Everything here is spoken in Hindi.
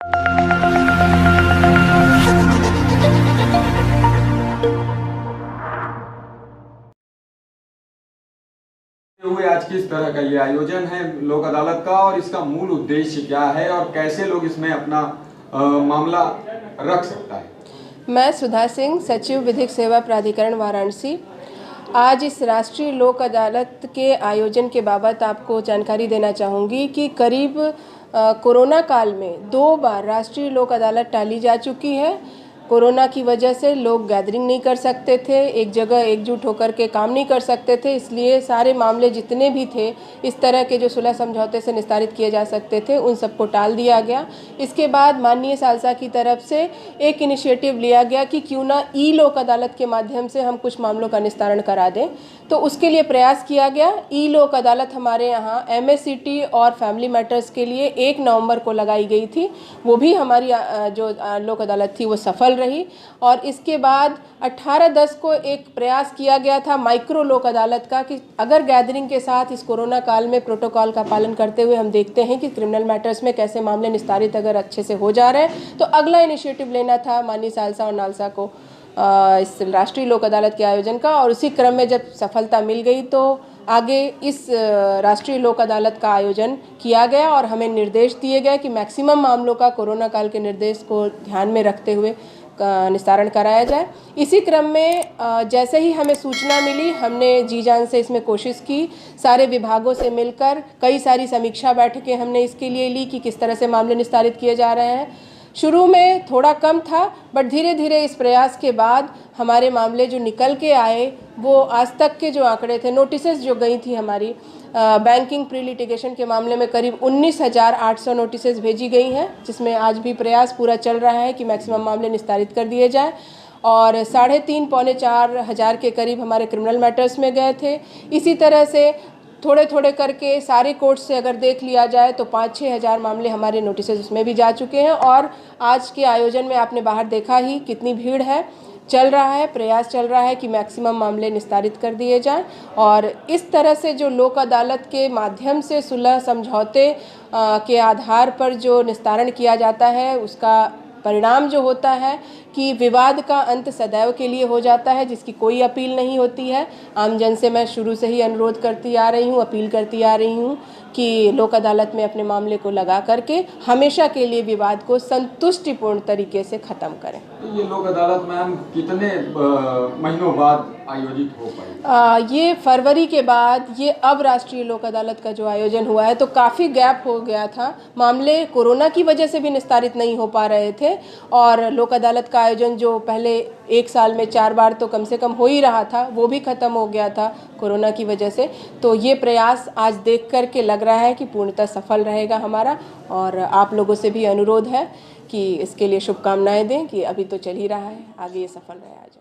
हुए आज किस तरह का ये आयोजन है लोक अदालत का और इसका मूल उद्देश्य क्या है और कैसे लोग इसमें अपना मामला रख सकता है। मैं सुधा सिंह, सचिव विधिक सेवा प्राधिकरण वाराणसी, आज इस राष्ट्रीय लोक अदालत के आयोजन के बाबत आपको जानकारी देना चाहूँगी कि करीब कोरोना काल में 2 बार राष्ट्रीय लोक अदालत टाली जा चुकी है। कोरोना की वजह से लोग गैदरिंग नहीं कर सकते थे, एक जगह एकजुट होकर के काम नहीं कर सकते थे, इसलिए सारे मामले जितने भी थे इस तरह के जो सुलह समझौते से निस्तारित किए जा सकते थे उन सबको टाल दिया गया। इसके बाद माननीय सालसा की तरफ से एक इनिशिएटिव लिया गया कि क्यों ना ई लोक अदालत के माध्यम से हम कुछ मामलों का निस्तारण करा दें, तो उसके लिए प्रयास किया गया। ई लोक अदालत हमारे यहाँ MSCT और फैमिली मैटर्स के लिए 1 नवंबर को लगाई गई थी। वो भी हमारी जो लोक अदालत थी वो सफल रही। और इसके बाद 18/10 को एक प्रयास किया गया था माइक्रो लोक अदालत का कि अगर गैदरिंग के साथ इस कोरोना काल में प्रोटोकॉल का पालन करते हुए हम देखते हैं कि क्रिमिनल मैटर्स में कैसे मामले निस्तारित अगर अच्छे से हो जा रहे हैं, तो अगला इनिशिएटिव लेना था माननीय सालसा और नालसा को इस राष्ट्रीय लोक अदालत के आयोजन का। और उसी क्रम में जब सफलता मिल गई तो आगे इस राष्ट्रीय लोक अदालत का आयोजन किया गया और हमें निर्देश दिए गए कि मैक्सिमम मामलों का कोरोना काल के निर्देश को ध्यान में रखते हुए निस्तारण कराया जाए। इसी क्रम में जैसे ही हमें सूचना मिली, हमने जी जान से इसमें कोशिश की। सारे विभागों से मिलकर कई सारी समीक्षा बैठकें हमने इसके लिए ली कि किस तरह से मामले निस्तारित किए जा रहे हैं। शुरू में थोड़ा कम था, बट धीरे धीरे इस प्रयास के बाद हमारे मामले जो निकल के आए वो आज तक के जो आंकड़े थे, नोटिसेस जो गई थी हमारी बैंकिंग प्री लिटिगेशन के मामले में करीब 19,800 नोटिसेस भेजी गई हैं, जिसमें आज भी प्रयास पूरा चल रहा है कि मैक्सिमम मामले निस्तारित कर दिए जाए। और 3.5 पौने 4 हज़ार के करीब हमारे क्रिमिनल मैटर्स में गए थे। इसी तरह से थोड़े थोड़े करके सारे कोर्ट से अगर देख लिया जाए तो 5-6 हज़ार मामले हमारे नोटिसेस उसमें भी जा चुके हैं। और आज के आयोजन में आपने बाहर देखा ही कितनी भीड़ है। चल रहा है, प्रयास चल रहा है कि मैक्सिमम मामले निस्तारित कर दिए जाएं। और इस तरह से जो लोक अदालत के माध्यम से सुलह समझौते के आधार पर जो निस्तारण किया जाता है, उसका परिणाम जो होता है कि विवाद का अंत सदैव के लिए हो जाता है, जिसकी कोई अपील नहीं होती है। आमजन से मैं शुरू से ही अनुरोध करती आ रही हूँ, अपील करती आ रही हूँ कि लोक अदालत में अपने मामले को लगा करके हमेशा के लिए विवाद को संतुष्टिपूर्ण तरीके से ख़त्म करें। ये लोक अदालत मैम कितने महीनों बाद आयोजित हो पाई? ये फरवरी के बाद ये अब राष्ट्रीय लोक अदालत का जो आयोजन हुआ है, तो काफ़ी गैप हो गया था। मामले कोरोना की वजह से भी निस्तारित नहीं हो पा रहे थे और लोक अदालत का आयोजन जो पहले 1 साल में 4 बार तो कम से कम हो ही रहा था, वो भी ख़त्म हो गया था कोरोना की वजह से। तो ये प्रयास आज देख कर के लग रहा है कि पूर्णतः सफल रहेगा हमारा। और आप लोगों से भी अनुरोध है कि इसके लिए शुभकामनाएं दें कि अभी तो चल ही रहा है, आगे ये सफल रहे। आज